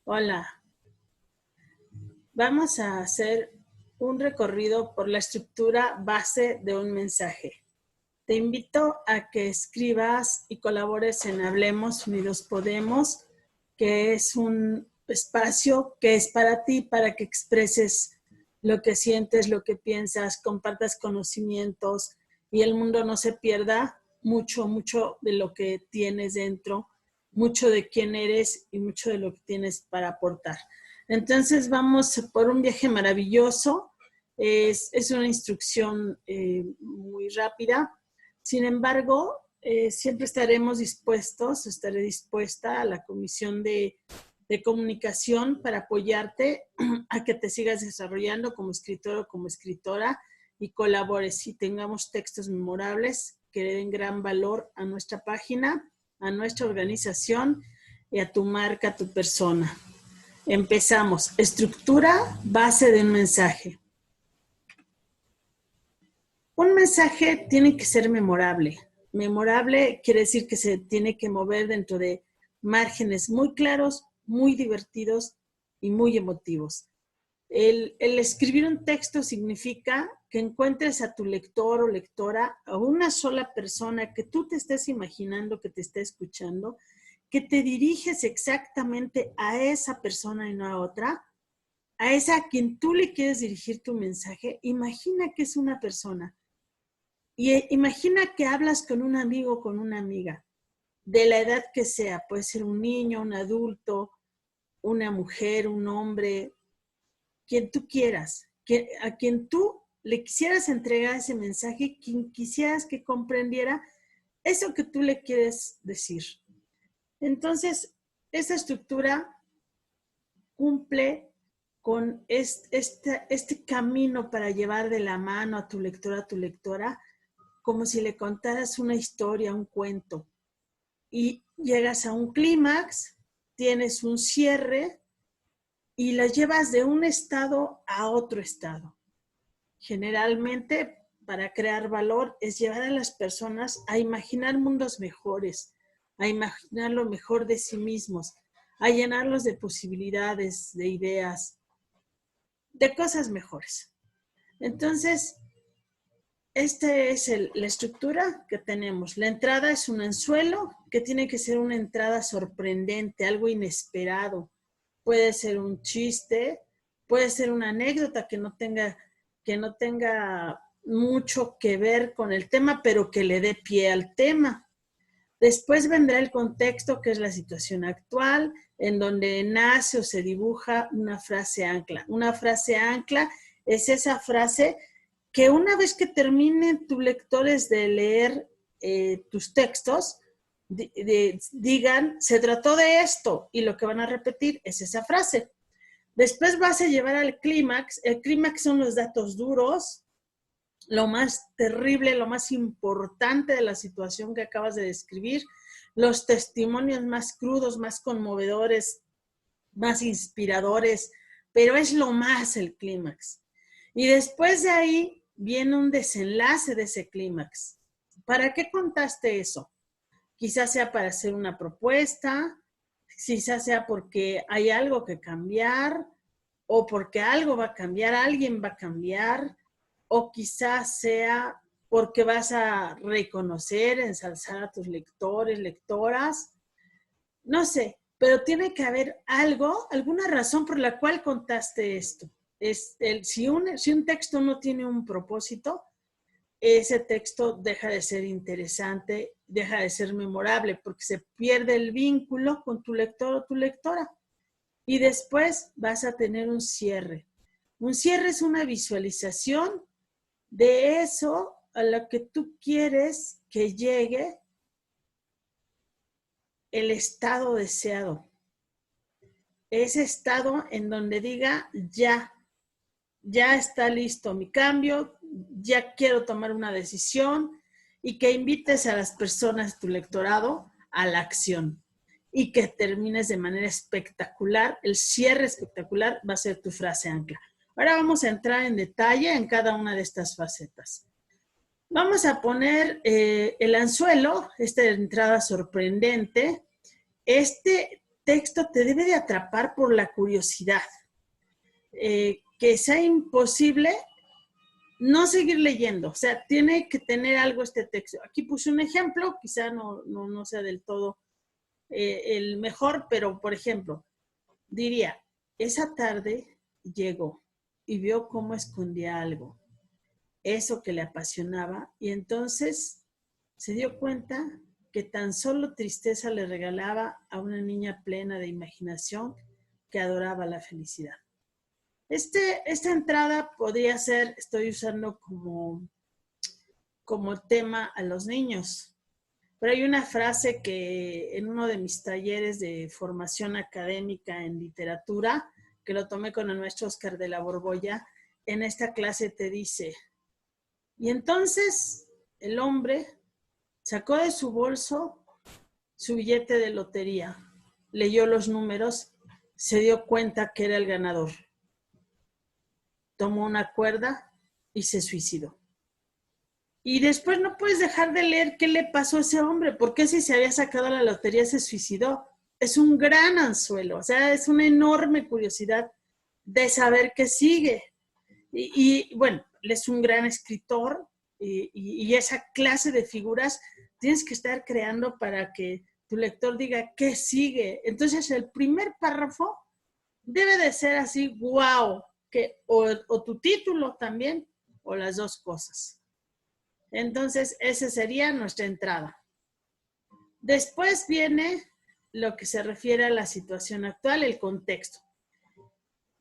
Hola, vamos a hacer un recorrido por la estructura base de un mensaje. Te invito a que escribas y colabores en Hablemos Unidos Podemos, que es un espacio que es para ti, para que expreses lo que sientes, lo que piensas, compartas conocimientos y el mundo no se pierda mucho de lo que tienes dentro, mucho de quién eres y mucho de lo que tienes para aportar. Entonces vamos por un viaje maravilloso. Es una instrucción muy rápida. Sin embargo, siempre estaré dispuesta a la Comisión de Comunicación para apoyarte a que te sigas desarrollando como escritor o como escritora y colabores y tengamos textos memorables que le den gran valor a nuestra página, a nuestra organización y a tu marca, a tu persona. Empezamos. Estructura base de un mensaje. Un mensaje tiene que ser memorable. Memorable quiere decir que se tiene que mover dentro de márgenes muy claros, muy divertidos y muy emotivos. El escribir un texto significa que encuentres a tu lector o lectora, a una sola persona que tú te estés imaginando que te está escuchando, que te diriges exactamente a esa persona y no a otra, a esa a quien tú le quieres dirigir tu mensaje. Imagina que es una persona. Y imagina que hablas con un amigo o con una amiga, de la edad que sea, puede ser un niño, un adulto, una mujer, un hombre, quien tú quieras, a quien tú le quisieras entregar ese mensaje, quien quisieras que comprendiera eso que tú le quieres decir. Entonces, esa estructura cumple con este camino para llevar de la mano a tu lectora, como si le contaras una historia, un cuento. Y llegas a un clímax, tienes un cierre y la llevas de un estado a otro estado. Generalmente, para crear valor, es llevar a las personas a imaginar mundos mejores, a imaginar lo mejor de sí mismos, a llenarlos de posibilidades, de ideas, de cosas mejores. Entonces, esta es la estructura que tenemos. La entrada es un anzuelo que tiene que ser una entrada sorprendente, algo inesperado. Puede ser un chiste, puede ser una anécdota que no tenga mucho que ver con el tema, pero que le dé pie al tema. Después vendrá el contexto, que es la situación actual, en donde nace o se dibuja una frase ancla. Una frase ancla es esa frase que una vez que terminen tus lectores de leer tus textos, digan, se trató de esto, y lo que van a repetir es esa frase. Después vas a llevar al clímax. El clímax son los datos duros, lo más terrible, lo más importante de la situación que acabas de describir, los testimonios más crudos, más conmovedores, más inspiradores, pero es lo más el clímax. Y después de ahí viene un desenlace de ese clímax. ¿Para qué contaste eso? Quizás sea para hacer una propuesta, quizás sea porque hay algo que cambiar, o porque algo va a cambiar, alguien va a cambiar, o quizás sea porque vas a reconocer, ensalzar a tus lectores, lectoras, no sé, pero tiene que haber algo, alguna razón por la cual contaste esto. Si un texto no tiene un propósito, ese texto deja de ser interesante, deja de ser memorable, porque se pierde el vínculo con tu lector o tu lectora. Y después vas a tener un cierre. Un cierre es una visualización de eso a lo que tú quieres que llegue el estado deseado. Ese estado en donde diga, ya está listo mi cambio, ya quiero tomar una decisión, y que invites a las personas, tu lectorado, a la acción y que termines de manera espectacular. El cierre espectacular va a ser tu frase ancla. Ahora vamos a entrar en detalle en cada una de estas facetas. Vamos a poner el anzuelo, esta entrada sorprendente. texto te debe de atrapar por la curiosidad. Que sea imposible no seguir leyendo. O sea, tiene que tener algo este texto. Aquí puse un ejemplo, quizá no sea del todo el mejor, pero por ejemplo, diría, esa tarde llegó y vio cómo escondía algo, eso que le apasionaba, y entonces se dio cuenta que tan solo tristeza le regalaba a una niña plena de imaginación que adoraba la felicidad. Esta entrada podría ser, estoy usando como tema a los niños, pero hay una frase que en uno de mis talleres de formación académica en literatura, que lo tomé con el maestro Oscar de la Borbolla, en esta clase te dice, y entonces el hombre sacó de su bolso su billete de lotería, leyó los números, se dio cuenta que era el ganador. Tomó una cuerda y se suicidó. Y después no puedes dejar de leer qué le pasó a ese hombre, porque si se había sacado la lotería se suicidó. Es un gran anzuelo, o sea, es una enorme curiosidad de saber qué sigue. Y bueno, él es un gran escritor y esa clase de figuras tienes que estar creando para que tu lector diga qué sigue. Entonces el primer párrafo debe de ser así, wow, que o tu título también, o las dos cosas. Entonces, esa sería nuestra entrada. Después viene lo que se refiere a la situación actual, el contexto.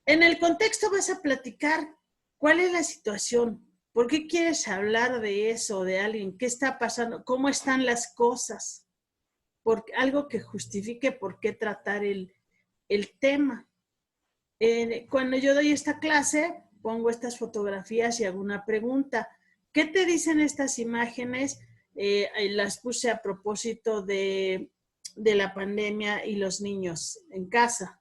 En el contexto vas a platicar cuál es la situación, por qué quieres hablar de eso, de alguien, qué está pasando, cómo están las cosas, algo que justifique por qué tratar el tema. Cuando yo doy esta clase, pongo estas fotografías y hago una pregunta. ¿Qué te dicen estas imágenes? Las puse a propósito de la pandemia y los niños en casa.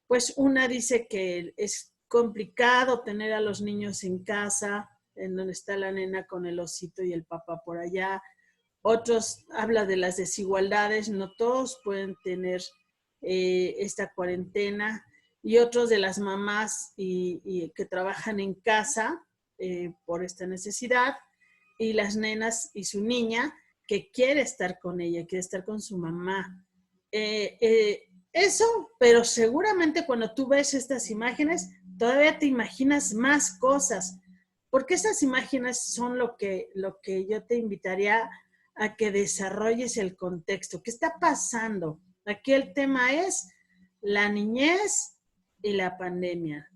Pues una dice que es complicado tener a los niños en casa, en donde está la nena con el osito y el papá por allá. Otros habla de las desigualdades, no todos pueden tener esta cuarentena, y otros de las mamás y que trabajan en casa por esta necesidad, y las nenas y su niña que quiere estar con ella, quiere estar con su mamá. Eso, pero seguramente cuando tú ves estas imágenes, todavía te imaginas más cosas, porque esas imágenes son lo que yo te invitaría a que desarrolles el contexto. ¿Qué está pasando? Aquí el tema es la niñez y la pandemia.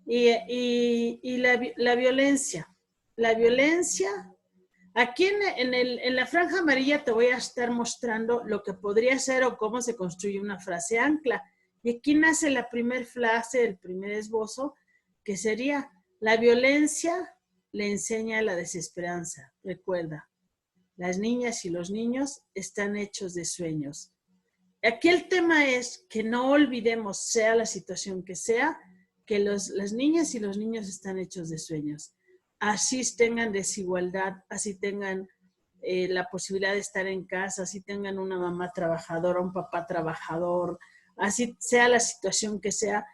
Y la violencia. La violencia. Aquí en la franja amarilla te voy a estar mostrando lo que podría ser o cómo se construye una frase ancla. Y aquí nace la primer frase, el primer esbozo, que sería: la violencia le enseña la desesperanza. Recuerda, las niñas y los niños están hechos de sueños. Aquí el tema es que no olvidemos, sea la situación que sea, que las niñas y los niños están hechos de sueños. Así tengan desigualdad, así tengan la posibilidad de estar en casa, así tengan una mamá trabajadora, un papá trabajador, así sea la situación que sea,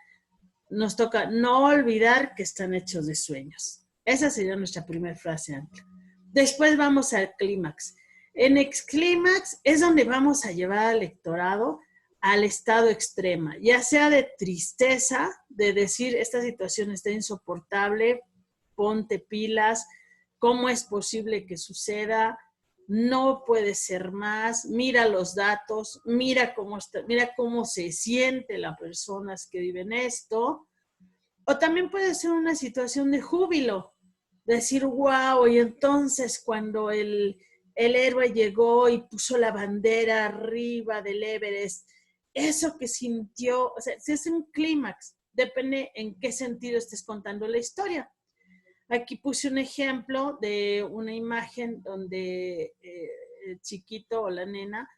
nos toca no olvidar que están hechos de sueños. Esa sería nuestra primera frase ancla. Después vamos al clímax. En el clímax es donde vamos a llevar al lectorado al estado extremo, ya sea de tristeza, de decir esta situación está insoportable, ponte pilas, cómo es posible que suceda, no puede ser más, mira los datos, mira cómo se siente la persona que viven esto. O también puede ser una situación de júbilo, decir, wow, y entonces cuando el héroe llegó y puso la bandera arriba del Everest, eso que sintió, o sea, si es un clímax, depende en qué sentido estés contando la historia. Aquí puse un ejemplo de una imagen donde el chiquito o la nena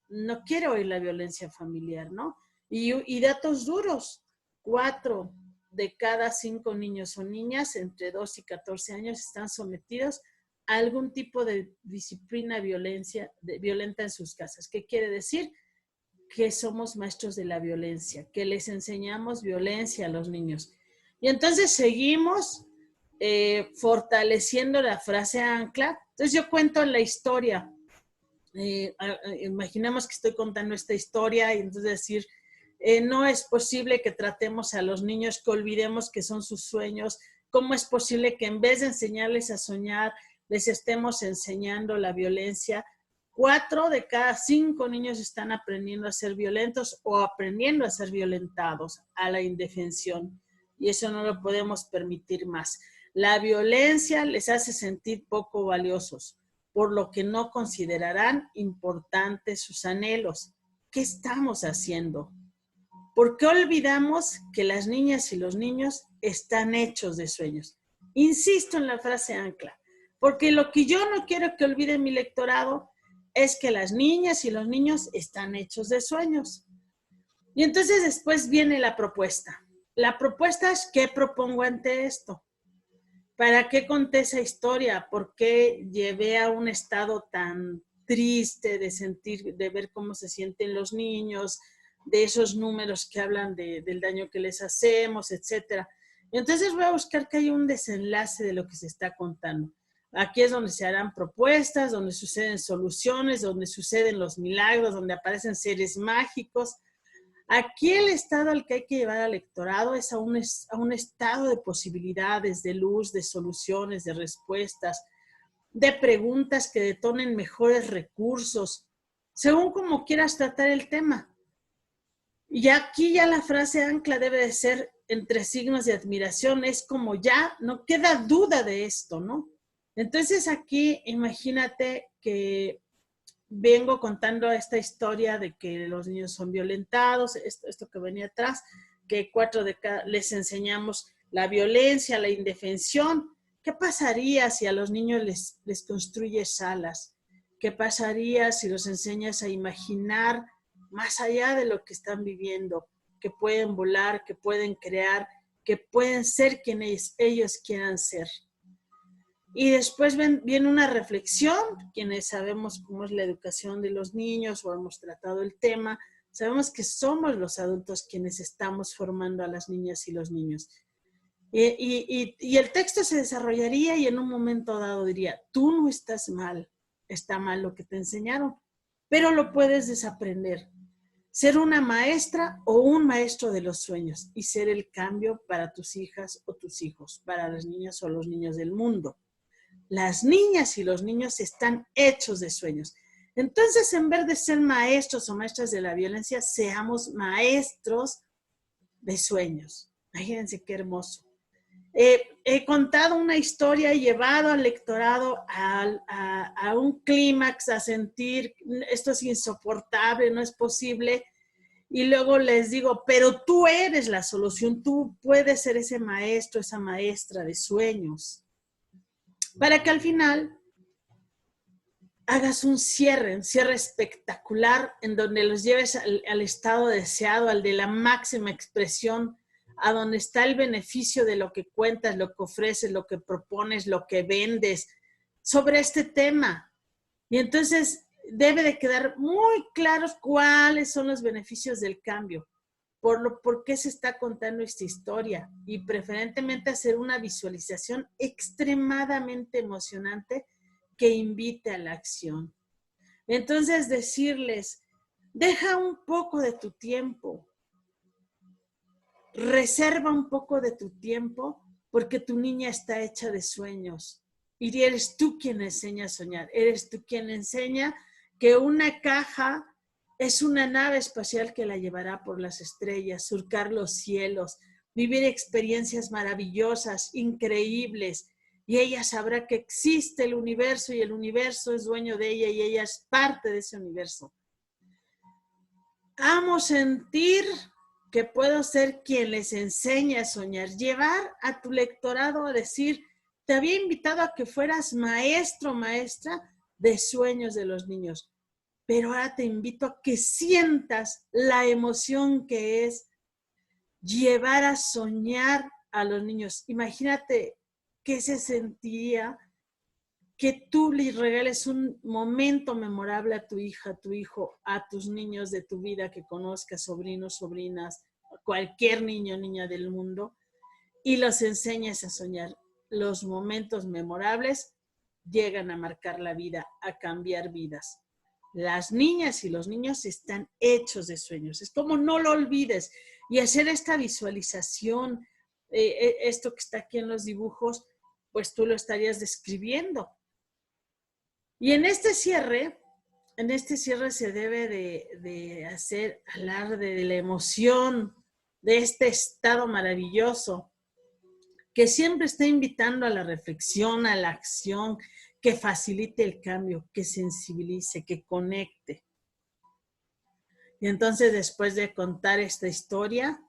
no quiere oír la violencia familiar, ¿no? Y datos duros, 4 de cada 5 niños o niñas entre 2 y 14 años están sometidos a algún tipo de disciplina violenta en sus casas. ¿Qué quiere decir? que somos maestros de la violencia, que les enseñamos violencia a los niños. Y entonces seguimos fortaleciendo la frase ancla. Entonces yo cuento la historia. Imaginemos que estoy contando esta historia y entonces decir, no es posible que tratemos a los niños, que olvidemos que son sus sueños. ¿Cómo es posible que en vez de enseñarles a soñar, les estemos enseñando la violencia? 4 de cada 5 niños están aprendiendo a ser violentos o aprendiendo a ser violentados, a la indefensión. Y eso no lo podemos permitir más. La violencia les hace sentir poco valiosos, por lo que no considerarán importantes sus anhelos. ¿Qué estamos haciendo? ¿Por qué olvidamos que las niñas y los niños están hechos de sueños? Insisto en la frase ancla, porque lo que yo no quiero que olvide mi lectorado es que las niñas y los niños están hechos de sueños. Y entonces después viene la propuesta. La propuesta es, ¿qué propongo ante esto? ¿Para qué conté esa historia? ¿Por qué llevé a un estado tan triste de sentir, de ver cómo se sienten los niños, de esos números que hablan del daño que les hacemos, etcétera? Y entonces voy a buscar que haya un desenlace de lo que se está contando. Aquí es donde se harán propuestas, donde suceden soluciones, donde suceden los milagros, donde aparecen seres mágicos. Aquí el estado al que hay que llevar al lectorado es a un estado de posibilidades, de luz, de soluciones, de respuestas, de preguntas que detonen mejores recursos, según como quieras tratar el tema. Y aquí ya la frase ancla debe de ser entre signos de admiración, es como ya no queda duda de esto, ¿no? Entonces aquí imagínate que vengo contando esta historia de que los niños son violentados, esto que venía atrás, que 4 de cada les enseñamos la violencia, la indefensión. ¿Qué pasaría si a los niños les construyes alas? ¿Qué pasaría si los enseñas a imaginar más allá de lo que están viviendo? Que pueden volar, que pueden crear, que pueden ser quienes ellos quieran ser. Y después viene una reflexión, quienes sabemos cómo es la educación de los niños o hemos tratado el tema, sabemos que somos los adultos quienes estamos formando a las niñas y los niños. Y el texto se desarrollaría y en un momento dado diría, tú no estás mal, está mal lo que te enseñaron, pero lo puedes desaprender. Ser una maestra o un maestro de los sueños y ser el cambio para tus hijas o tus hijos, para las niñas o los niños del mundo. Las niñas y los niños están hechos de sueños. Entonces, en vez de ser maestros o maestras de la violencia, seamos maestros de sueños. Imagínense qué hermoso. He contado una historia, he llevado al lectorado a un clímax, a sentir, esto es insoportable, no es posible. Y luego les digo, pero tú eres la solución, tú puedes ser ese maestro, esa maestra de sueños. Para que al final hagas un cierre espectacular en donde los lleves al estado deseado, al de la máxima expresión, a donde está el beneficio de lo que cuentas, lo que ofreces, lo que propones, lo que vendes sobre este tema. Y entonces debe de quedar muy claros cuáles son los beneficios del cambio, por qué se está contando esta historia y preferentemente hacer una visualización extremadamente emocionante que invite a la acción. Entonces decirles, deja un poco de tu tiempo, reserva un poco de tu tiempo porque tu niña está hecha de sueños y eres tú quien enseña a soñar, eres tú quien enseña que una caja es una nave espacial que la llevará por las estrellas, surcar los cielos, vivir experiencias maravillosas, increíbles, y ella sabrá que existe el universo y el universo es dueño de ella y ella es parte de ese universo. Amo sentir que puedo ser quien les enseñe a soñar, llevar a tu lectorado a decir, te había invitado a que fueras maestro, maestra de sueños de los niños, pero ahora te invito a que sientas la emoción que es llevar a soñar a los niños. Imagínate qué se sentiría que tú le regales un momento memorable a tu hija, a tu hijo, a tus niños de tu vida que conozcas, sobrinos, sobrinas, cualquier niño o niña del mundo, y los enseñes a soñar. Los momentos memorables llegan a marcar la vida, a cambiar vidas. Las niñas y los niños están hechos de sueños. Es como no lo olvides y hacer esta visualización, esto que está aquí en los dibujos, pues tú lo estarías describiendo. Y en este cierre se debe de hacer alarde de la emoción, de este estado maravilloso, que siempre está invitando a la reflexión, a la acción, que facilite el cambio, que sensibilice, que conecte. Y entonces, después de contar esta historia,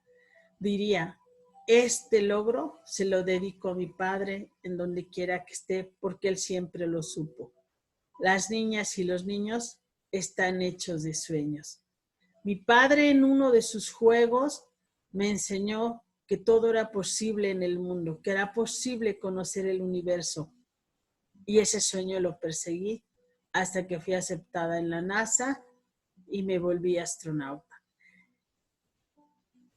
diría, este logro se lo dedico a mi padre en donde quiera que esté, porque él siempre lo supo. Las niñas y los niños están hechos de sueños. Mi padre en uno de sus juegos me enseñó que todo era posible en el mundo, que era posible conocer el universo. Y ese sueño lo perseguí hasta que fui aceptada en la NASA y me volví astronauta.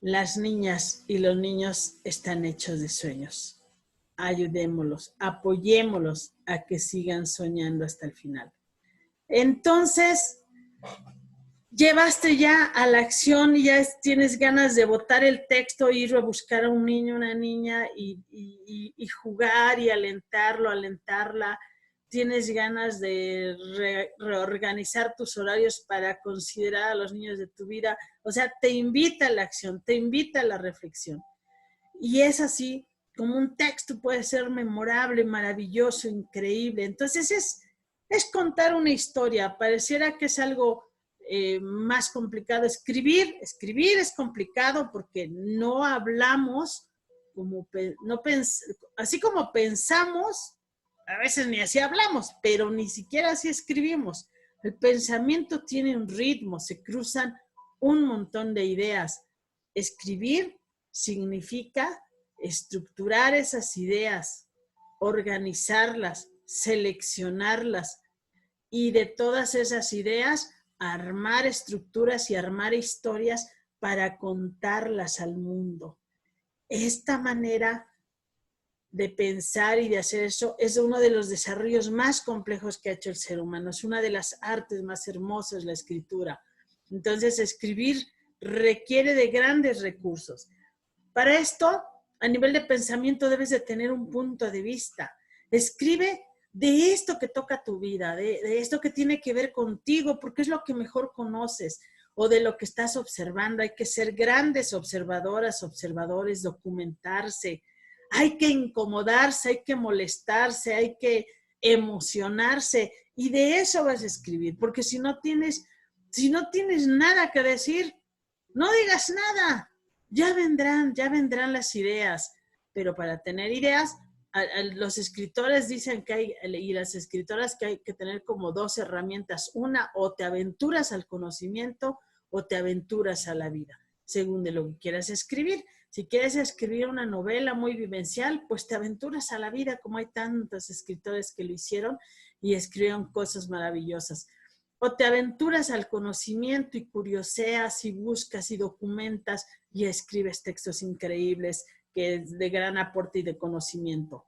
Las niñas y los niños están hechos de sueños. Ayudémoslos, apoyémoslos a que sigan soñando hasta el final. Entonces, llevaste ya a la acción y ya tienes ganas de botar el texto, ir a buscar a un niño, una niña y jugar y alentarlo, alentarla. Tienes ganas de reorganizar tus horarios para considerar a los niños de tu vida. O sea, te invita a la acción, te invita a la reflexión. Y es así, como un texto puede ser memorable, maravilloso, increíble. Entonces es contar una historia. Pareciera que es algo más complicado. Escribir es complicado porque no hablamos, así como pensamos, a veces ni así hablamos, pero ni siquiera así escribimos. El pensamiento tiene un ritmo, se cruzan un montón de ideas. Escribir significa estructurar esas ideas, organizarlas, seleccionarlas y de todas esas ideas armar estructuras y armar historias para contarlas al mundo. Esta manera de pensar y de hacer eso es uno de los desarrollos más complejos que ha hecho el ser humano. Es una de las artes más hermosas, la escritura. Entonces, escribir requiere de grandes recursos. Para esto, a nivel de pensamiento, debes de tener un punto de vista. Escribe de esto que toca tu vida, de esto que tiene que ver contigo, porque es lo que mejor conoces, o de lo que estás observando. Hay que ser grandes observadoras, observadores, documentarse. Hay que incomodarse, hay que molestarse, hay que emocionarse. Y de eso vas a escribir, porque si no tienes nada que decir, no digas nada. Ya vendrán las ideas, pero para tener ideas, los escritores dicen que hay, y las escritoras, que hay que tener como dos herramientas. Una, o te aventuras al conocimiento o te aventuras a la vida, según de lo que quieras escribir. Si quieres escribir una novela muy vivencial, pues te aventuras a la vida, como hay tantos escritores que lo hicieron y escribieron cosas maravillosas. O te aventuras al conocimiento y curioseas y buscas y documentas y escribes textos increíbles que es de gran aporte y de conocimiento.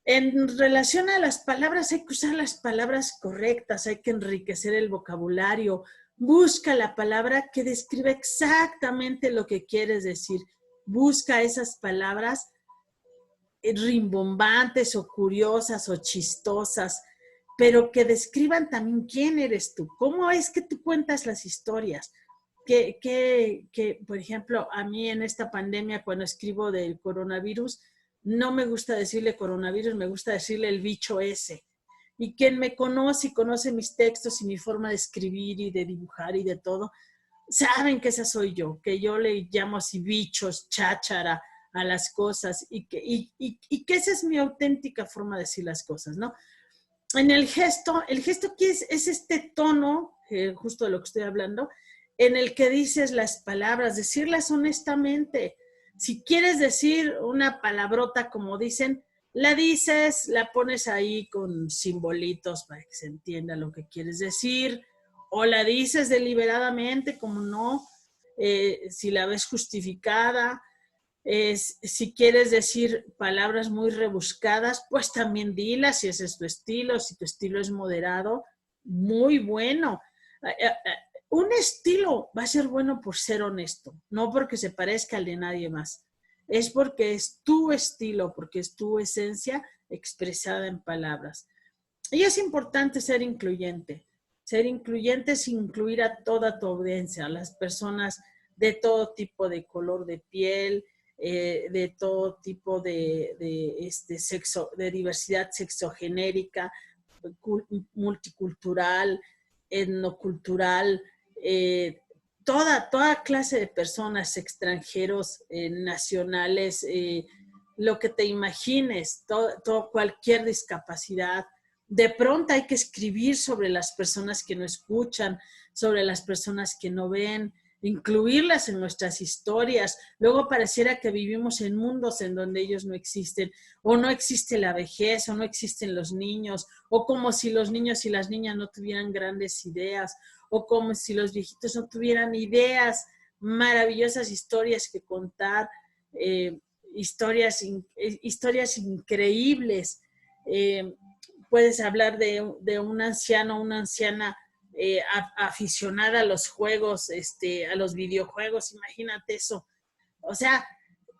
En relación a las palabras, hay que usar las palabras correctas, hay que enriquecer el vocabulario. Busca la palabra que describe exactamente lo que quieres decir. Busca esas palabras rimbombantes o curiosas o chistosas, pero que describan también quién eres tú, cómo es que tú cuentas las historias. Que, por ejemplo, a mí en esta pandemia, cuando escribo del coronavirus, no me gusta decirle coronavirus, me gusta decirle el bicho ese. Y quien me conoce y conoce mis textos y mi forma de escribir y de dibujar y de todo, saben que esa soy yo, que yo le llamo así bichos, cháchara a las cosas y que esa es mi auténtica forma de decir las cosas, ¿no? En el gesto que es este tono, justo de lo que estoy hablando, en el que dices las palabras, decirlas honestamente. Si quieres decir una palabrota, como dicen, La dices, la pones ahí con simbolitos para que se entienda lo que quieres decir, o la dices deliberadamente, como no, si la ves justificada. Si quieres decir palabras muy rebuscadas, pues también dilas, si ese es tu estilo, si tu estilo es moderado, muy bueno. Un estilo va a ser bueno por ser honesto, no porque se parezca al de nadie más. Es porque es tu estilo, porque es tu esencia expresada en palabras. Y es importante ser incluyente. Ser incluyente es incluir a toda tu audiencia, a las personas de todo tipo de color de piel, de todo tipo de sexo, de diversidad sexogenérica, multicultural, etnocultural, toda clase de personas, extranjeros, nacionales, lo que te imagines, cualquier discapacidad. De pronto hay que escribir sobre las personas que no escuchan, sobre las personas que no ven, incluirlas en nuestras historias. Luego pareciera que vivimos en mundos en donde ellos no existen, o no existe la vejez, o no existen los niños, o como si los niños y las niñas no tuvieran grandes ideas, o como si los viejitos no tuvieran ideas, maravillosas historias que contar, historias increíbles. Puedes hablar de un anciano, una anciana aficionada a los juegos, a los videojuegos, imagínate eso. O sea,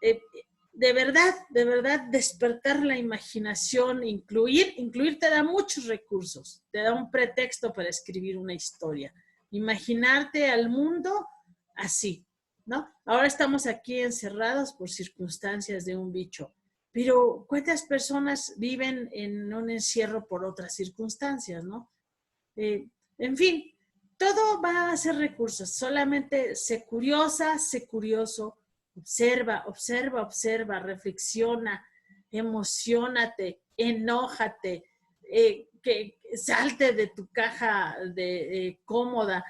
de verdad, despertar la imaginación, incluir te da muchos recursos, te da un pretexto para escribir una historia. Imaginarte al mundo así, ¿no? Ahora estamos aquí encerrados por circunstancias de un bicho, pero ¿cuántas personas viven en un encierro por otras circunstancias, ¿no? En fin, todo va a ser recursos, solamente sé curiosa, sé curioso, observa, reflexiona, emocionate, enójate, que salte de tu caja cómoda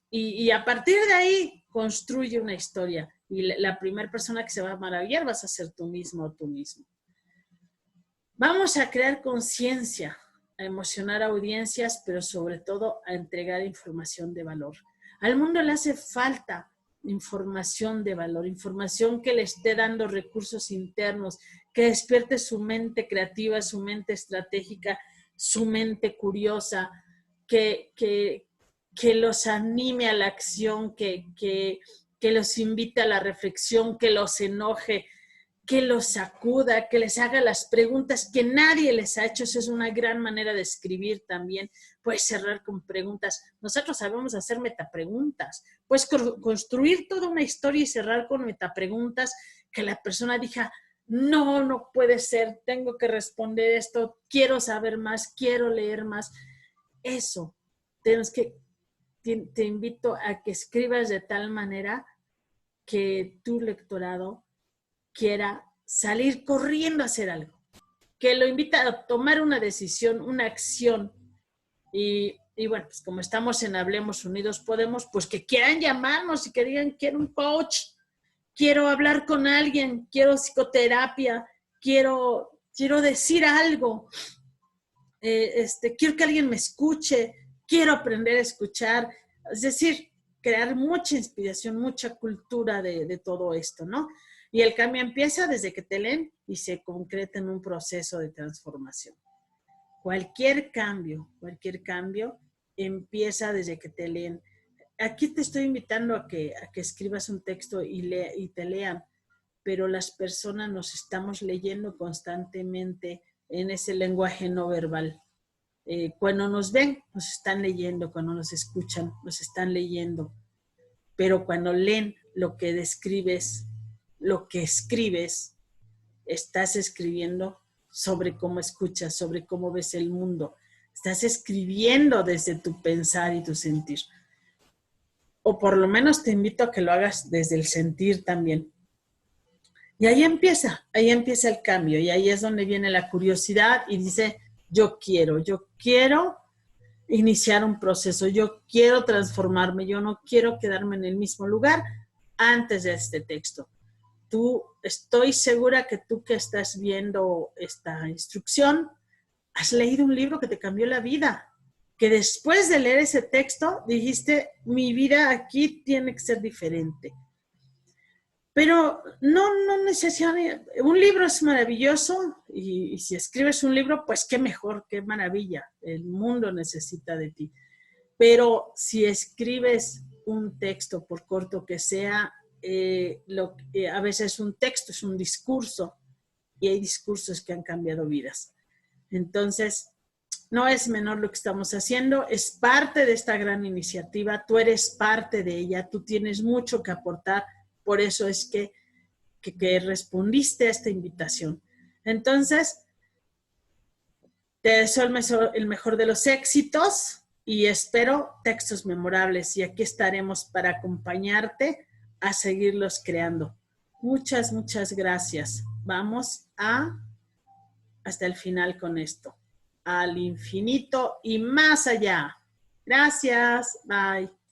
y a partir de ahí construye una historia. Y la primera persona que se va a maravillar vas a ser tú mismo o tú mismo. Vamos a crear conciencia, a emocionar audiencias, pero sobre todo a entregar información de valor. Al mundo le hace falta información de valor, información que le esté dando recursos internos, que despierte su mente creativa, su mente estratégica, su mente curiosa, que los anime a la acción, que los invite a la reflexión, que los enoje, que los sacuda, que les haga las preguntas que nadie les ha hecho. Eso es una gran manera de escribir también. Puedes cerrar con preguntas. Nosotros sabemos hacer metapreguntas. Puedes construir toda una historia y cerrar con metapreguntas que la persona diga, no puede ser, tengo que responder esto, quiero saber más, quiero leer más. Eso, te invito a que escribas de tal manera que tu lectorado quiera salir corriendo a hacer algo, que lo invita a tomar una decisión, una acción. Y bueno, pues como estamos en Hablemos Unidos Podemos, pues que quieran llamarnos y que digan, quiero un coach, quiero hablar con alguien, quiero psicoterapia, quiero decir algo, quiero que alguien me escuche, quiero aprender a escuchar. Es decir, crear mucha inspiración, mucha cultura de todo esto, ¿no? Y el cambio empieza desde que te leen y se concreta en un proceso de transformación. Cualquier cambio empieza desde que te leen. Aquí te estoy invitando a que escribas un texto y te lean, pero las personas nos estamos leyendo constantemente en ese lenguaje no verbal. Cuando nos ven, nos están leyendo, cuando nos escuchan, nos están leyendo, pero cuando leen lo que describes, lo que escribes, estás escribiendo sobre cómo escuchas, sobre cómo ves el mundo. Estás escribiendo desde tu pensar y tu sentir. O por lo menos te invito a que lo hagas desde el sentir también. Y ahí empieza el cambio. Y ahí es donde viene la curiosidad y dice, yo quiero iniciar un proceso, yo quiero transformarme, yo no quiero quedarme en el mismo lugar antes de este texto. tú, estoy segura que tú que estás viendo esta instrucción, has leído un libro que te cambió la vida, que después de leer ese texto dijiste, mi vida aquí tiene que ser diferente. Pero no necesariamente, un libro es maravilloso y si escribes un libro, pues qué mejor, qué maravilla, el mundo necesita de ti. Pero si escribes un texto, por corto que sea, a veces un texto es un discurso y hay discursos que han cambiado vidas. Entonces, no es menor lo que estamos haciendo, es parte de esta gran iniciativa, tú eres parte de ella, tú tienes mucho que aportar, por eso es que respondiste a esta invitación. Entonces, te deseo el mejor de los éxitos y espero textos memorables y aquí estaremos para acompañarte a seguirlos creando. Muchas, muchas gracias. Vamos hasta el final con esto. Al infinito y más allá. Gracias. Bye.